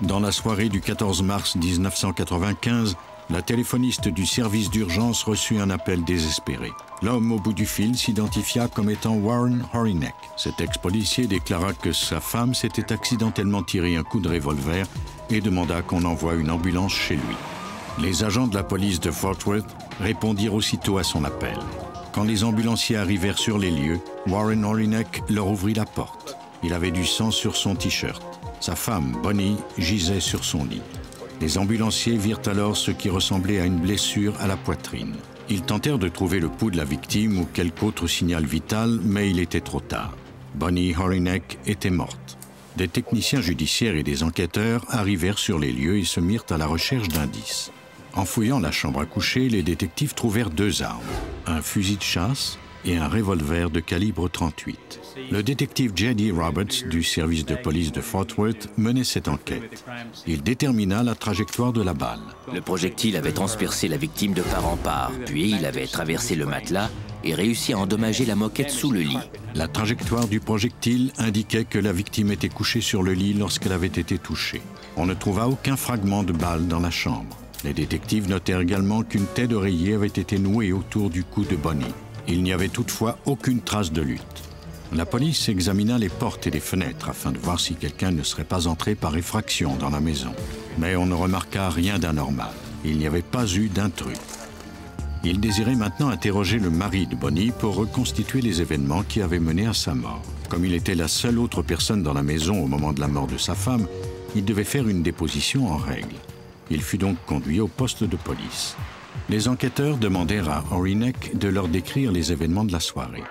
Dans la soirée du 14 mars 1995, la téléphoniste du service d'urgence reçut un appel désespéré. L'homme au bout du fil s'identifia comme étant Warren Horinek. Cet ex-policier déclara que sa femme s'était accidentellement tiré un coup de revolver et demanda qu'on envoie une ambulance chez lui. Les agents de la police de Fort Worth répondirent aussitôt à son appel. Quand les ambulanciers arrivèrent sur les lieux, Warren Horinek leur ouvrit la porte. Il avait du sang sur son t-shirt. Sa femme, Bonnie, gisait sur son lit. Les ambulanciers virent alors ce qui ressemblait à une blessure à la poitrine. Ils tentèrent de trouver le pouls de la victime ou quelque autre signal vital, mais il était trop tard. Bonnie Horinek était morte. Des techniciens judiciaires et des enquêteurs arrivèrent sur les lieux et se mirent à la recherche d'indices. En fouillant la chambre à coucher, les détectives trouvèrent 2 armes, un fusil de chasse et un revolver de calibre 38. Le détective J.D. Roberts du service de police de Fort Worth menait cette enquête. Il détermina la trajectoire de la balle. Le projectile avait transpercé la victime de part en part, puis il avait traversé le matelas et réussi à endommager la moquette sous le lit. La trajectoire du projectile indiquait que la victime était couchée sur le lit lorsqu'elle avait été touchée. On ne trouva aucun fragment de balle dans la chambre. Les détectives notèrent également qu'une tête d'oreiller avait été nouée autour du cou de Bonnie. Il n'y avait toutefois aucune trace de lutte. La police examina les portes et les fenêtres afin de voir si quelqu'un ne serait pas entré par effraction dans la maison. Mais on ne remarqua rien d'anormal. Il n'y avait pas eu d'intrus. Il désirait maintenant interroger le mari de Bonnie pour reconstituer les événements qui avaient mené à sa mort. Comme il était la seule autre personne dans la maison au moment de la mort de sa femme, il devait faire une déposition en règle. Il fut donc conduit au poste de police. Les enquêteurs demandèrent à Horinek de leur décrire les événements de la soirée.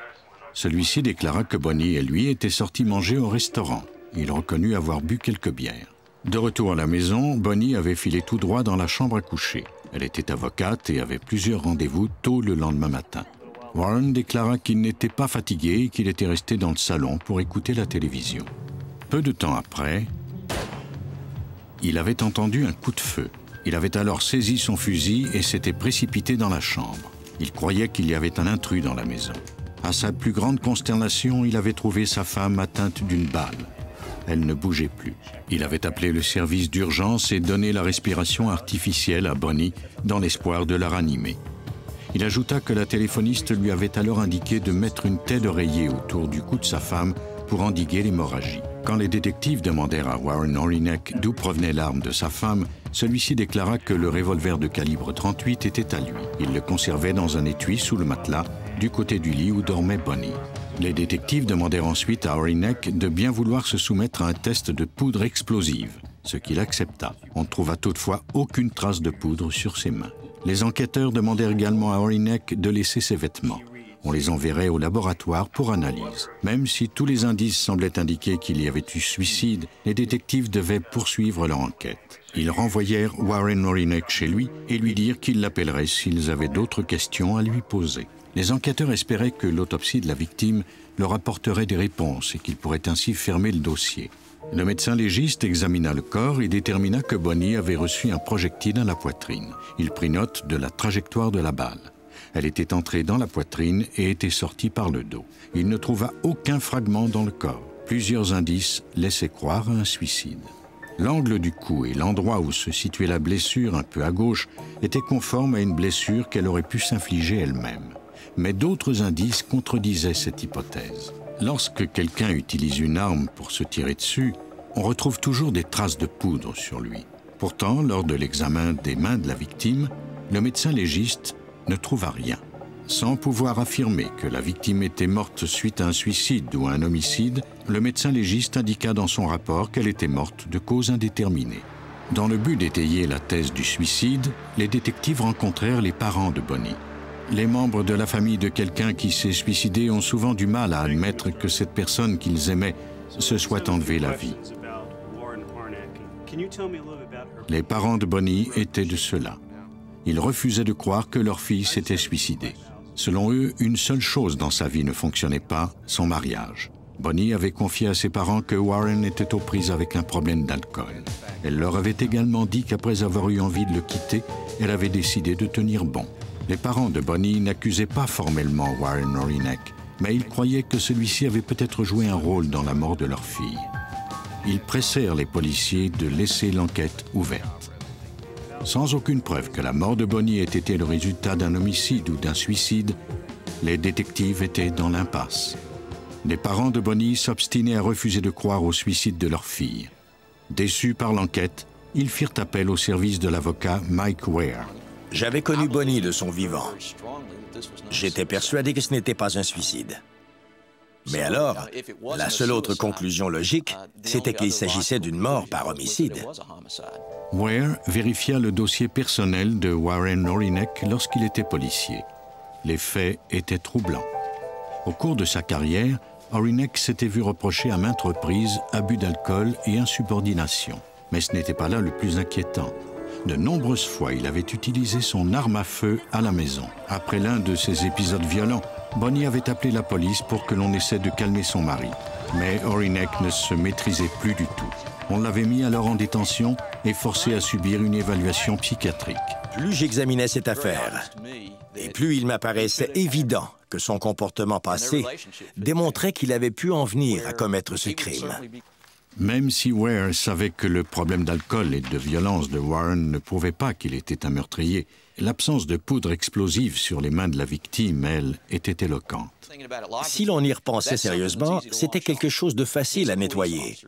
Celui-ci déclara que Bonnie et lui étaient sortis manger au restaurant. Il reconnut avoir bu quelques bières. De retour à la maison, Bonnie avait filé tout droit dans la chambre à coucher. Elle était avocate et avait plusieurs rendez-vous tôt le lendemain matin. Warren déclara qu'il n'était pas fatigué et qu'il était resté dans le salon pour écouter la télévision. Peu de temps après, il avait entendu un coup de feu. Il avait alors saisi son fusil et s'était précipité dans la chambre. Il croyait qu'il y avait un intrus dans la maison. À sa plus grande consternation, il avait trouvé sa femme atteinte d'une balle. Elle ne bougeait plus. Il avait appelé le service d'urgence et donné la respiration artificielle à Bonnie dans l'espoir de la ranimer. Il ajouta que la téléphoniste lui avait alors indiqué de mettre une tête d'oreiller autour du cou de sa femme pour endiguer l'hémorragie. Quand les détectives demandèrent à Warren Horinek d'où provenait l'arme de sa femme, celui-ci déclara que le revolver de calibre 38 était à lui. Il le conservait dans un étui sous le matelas, du côté du lit où dormait Bonnie. Les détectives demandèrent ensuite à Horinek de bien vouloir se soumettre à un test de poudre explosive, ce qu'il accepta. On ne trouva toutefois aucune trace de poudre sur ses mains. Les enquêteurs demandèrent également à Horinek de laisser ses vêtements. On les enverrait au laboratoire pour analyse. Même si tous les indices semblaient indiquer qu'il y avait eu suicide, les détectives devaient poursuivre leur enquête. Ils renvoyèrent Warren Horinek chez lui et lui dirent qu'ils l'appelleraient s'ils avaient d'autres questions à lui poser. Les enquêteurs espéraient que l'autopsie de la victime leur apporterait des réponses et qu'ils pourraient ainsi fermer le dossier. Le médecin légiste examina le corps et détermina que Bonnie avait reçu un projectile à la poitrine. Il prit note de la trajectoire de la balle. Elle était entrée dans la poitrine et était sortie par le dos. Il ne trouva aucun fragment dans le corps. Plusieurs indices laissaient croire à un suicide. L'angle du cou et l'endroit où se situait la blessure, un peu à gauche, étaient conformes à une blessure qu'elle aurait pu s'infliger elle-même. Mais d'autres indices contredisaient cette hypothèse. Lorsque quelqu'un utilise une arme pour se tirer dessus, on retrouve toujours des traces de poudre sur lui. Pourtant, lors de l'examen des mains de la victime, le médecin légiste ne trouva rien. Sans pouvoir affirmer que la victime était morte suite à un suicide ou à un homicide, le médecin légiste indiqua dans son rapport qu'elle était morte de cause indéterminée. Dans le but d'étayer la thèse du suicide, les détectives rencontrèrent les parents de Bonnie. Les membres de la famille de quelqu'un qui s'est suicidé ont souvent du mal à admettre que cette personne qu'ils aimaient se soit enlevé la vie. Les parents de Bonnie étaient de ceux-là. Ils refusaient de croire que leur fille s'était suicidée. Selon eux, une seule chose dans sa vie ne fonctionnait pas, son mariage. Bonnie avait confié à ses parents que Warren était aux prises avec un problème d'alcool. Elle leur avait également dit qu'après avoir eu envie de le quitter, elle avait décidé de tenir bon. Les parents de Bonnie n'accusaient pas formellement Warren Horinek, mais ils croyaient que celui-ci avait peut-être joué un rôle dans la mort de leur fille. ils pressèrent les policiers de laisser l'enquête ouverte. Sans aucune preuve que la mort de Bonnie ait été le résultat d'un homicide ou d'un suicide, les détectives étaient dans l'impasse. Les parents de Bonnie s'obstinaient à refuser de croire au suicide de leur fille. Déçus par l'enquête, ils firent appel au service de l'avocat Mike Ware. J'avais connu Bonnie de son vivant. J'étais persuadé que ce n'était pas un suicide. Mais alors, la seule autre conclusion logique, c'était qu'il s'agissait d'une mort par homicide. Ware vérifia le dossier personnel de Warren Horinek lorsqu'il était policier. Les faits étaient troublants. Au cours de sa carrière, Horinek s'était vu reprocher à maintes reprises abus d'alcool et insubordination. Mais ce n'était pas là le plus inquiétant. De nombreuses fois, il avait utilisé son arme à feu à la maison. Après l'un de ces épisodes violents, Bonnie avait appelé la police pour que l'on essaie de calmer son mari. Mais Horinek ne se maîtrisait plus du tout. On l'avait mis alors en détention et forcé à subir une évaluation psychiatrique. Plus j'examinais cette affaire, et plus il m'apparaissait évident que son comportement passé démontrait qu'il avait pu en venir à commettre ce crime. Même si Ware savait que le problème d'alcool et de violence de Warren ne prouvait pas qu'il était un meurtrier, l'absence de poudre explosive sur les mains de la victime, elle, était éloquente. Si l'on y repensait sérieusement, c'était quelque chose de facile à nettoyer.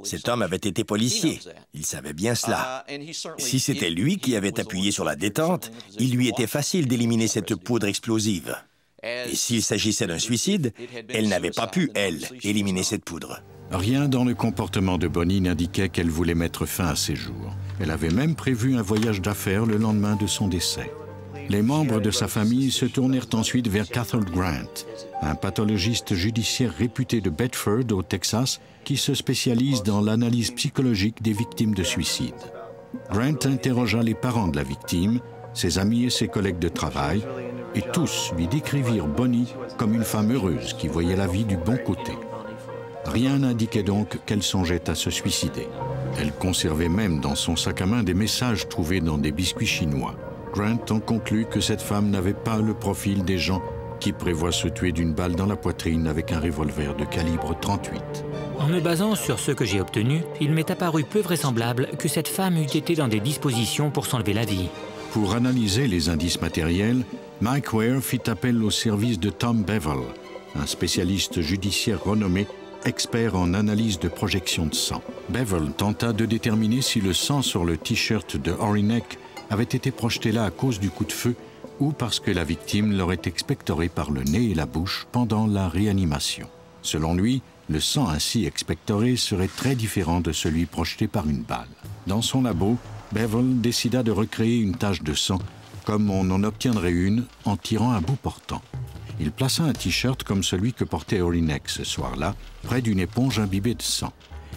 Cet homme avait été policier. Il savait bien cela. Si c'était lui qui avait appuyé sur la détente, il lui était facile d'éliminer cette poudre explosive. Et s'il s'agissait d'un suicide, elle n'avait pas pu, elle, éliminer cette poudre. Rien dans le comportement de Bonnie n'indiquait qu'elle voulait mettre fin à ses jours. Elle avait même prévu un voyage d'affaires le lendemain de son décès. Les membres de sa famille se tournèrent ensuite vers Cathal Grant, un pathologiste judiciaire réputé de Bedford, au Texas, qui se spécialise dans l'analyse psychologique des victimes de suicide. Grant interrogea les parents de la victime, ses amis et ses collègues de travail, et tous lui décrivirent Bonnie comme une femme heureuse qui voyait la vie du bon côté. Rien n'indiquait donc qu'elle songeait à se suicider. Elle conservait même dans son sac à main des messages trouvés dans des biscuits chinois. Grant en conclut que cette femme n'avait pas le profil des gens qui prévoient se tuer d'une balle dans la poitrine avec un revolver de calibre 38. En me basant sur ce que j'ai obtenu, il m'est apparu peu vraisemblable que cette femme eût été dans des dispositions pour s'enlever la vie. Pour analyser les indices matériels, Mike Ware fit appel au service de Tom Bevel, un spécialiste judiciaire renommé, expert en analyse de projection de sang. Bevel tenta de déterminer si le sang sur le T-shirt de Horinek avait été projeté là à cause du coup de feu ou parce que la victime l'aurait expectoré par le nez et la bouche pendant la réanimation. Selon lui, le sang ainsi expectoré serait très différent de celui projeté par une balle. Dans son labo, Bevel décida de recréer une tache de sang comme on en obtiendrait une en tirant un bout portant. Il plaça un T-shirt comme celui que portait Horinek ce soir-là, près d'une éponge imbibée de sang.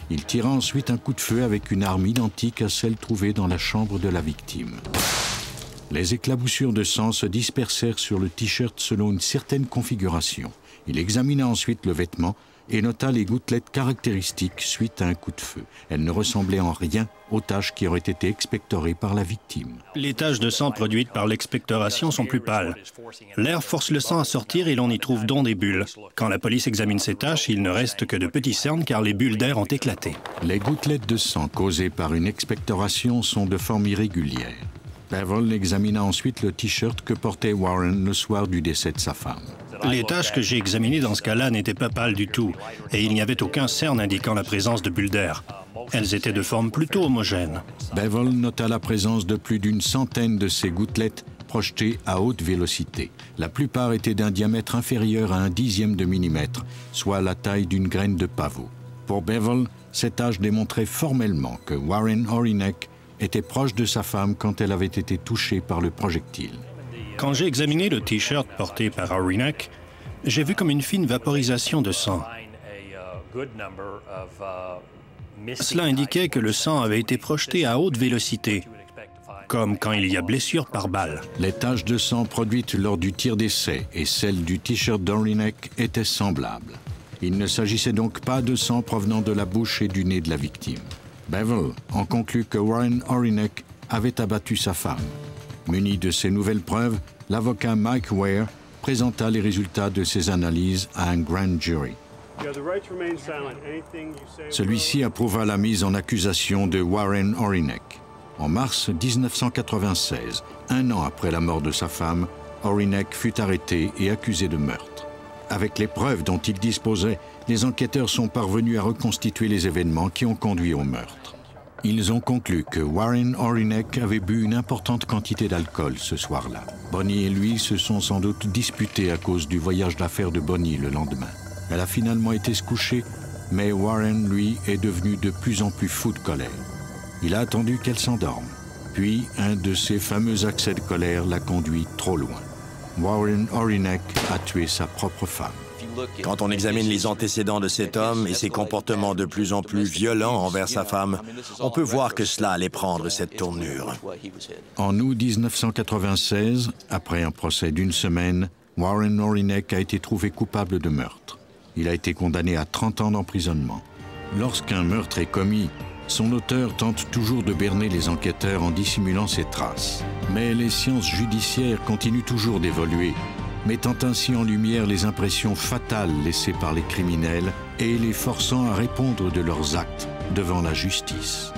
Il tira ensuite un coup de feu avec une arme identique à celle trouvée dans la chambre de la victime. Les éclaboussures de sang se dispersèrent sur le T-shirt selon une certaine configuration. Il examina ensuite le vêtement et nota les gouttelettes caractéristiques suite à un coup de feu. Elles ne ressemblaient en rien aux taches qui auraient été expectorées par la victime. Les taches de sang produites par l'expectoration sont plus pâles. L'air force le sang à sortir et l'on y trouve donc des bulles. Quand la police examine ces taches, il ne reste que de petits cernes car les bulles d'air ont éclaté. Les gouttelettes de sang causées par une expectoration sont de forme irrégulière. Bevel examina ensuite le T-shirt que portait Warren le soir du décès de sa femme. Les taches que j'ai examinées dans ce cas-là n'étaient pas pâles du tout, et il n'y avait aucun cerne indiquant la présence de bulles d'air. Elles étaient de forme plutôt homogène. Bevel nota la présence de plus d'une centaine de ces gouttelettes projetées à haute vélocité. La plupart étaient d'un diamètre inférieur à 1/10 de millimètre, soit la taille d'une graine de pavot. Pour Bevel, ces taches démontraient formellement que Warren Horinek était proche de sa femme quand elle avait été touchée par le projectile. Quand j'ai examiné le T-shirt porté par Horinek, j'ai vu comme une fine vaporisation de sang. Cela indiquait que le sang avait été projeté à haute vélocité, comme quand il y a blessure par balle. Les taches de sang produites lors du tir d'essai et celles du T-shirt d'Horinek étaient semblables. Il ne s'agissait donc pas de sang provenant de la bouche et du nez de la victime. Bevel en conclut que Warren Horinek avait abattu sa femme. Muni de ces nouvelles preuves, l'avocat Mike Ware présenta les résultats de ses analyses à un grand jury. Celui-ci approuva la mise en accusation de Warren Horinek. En mars 1996, un an après la mort de sa femme, Horinek fut arrêté et accusé de meurtre. Avec les preuves dont il disposait, les enquêteurs sont parvenus à reconstituer les événements qui ont conduit au meurtre. Ils ont conclu que Warren Horinek avait bu une importante quantité d'alcool ce soir-là. Bonnie et lui se sont sans doute disputés à cause du voyage d'affaires de Bonnie le lendemain. Elle a finalement été se coucher, mais Warren, lui, est devenu de plus en plus fou de colère. Il a attendu qu'elle s'endorme. Puis, un de ses fameux accès de colère l'a conduit trop loin. Warren Horinek a tué sa propre femme. Quand on examine les antécédents de cet homme et ses comportements de plus en plus violents envers sa femme, on peut voir que cela allait prendre cette tournure. En août 1996, après un procès d'une semaine, Warren Horinek a été trouvé coupable de meurtre. Il a été condamné à 30 ans d'emprisonnement. Lorsqu'un meurtre est commis, son auteur tente toujours de berner les enquêteurs en dissimulant ses traces. Mais les sciences judiciaires continuent toujours d'évoluer, mettant ainsi en lumière les impressions fatales laissées par les criminels et les forçant à répondre de leurs actes devant la justice.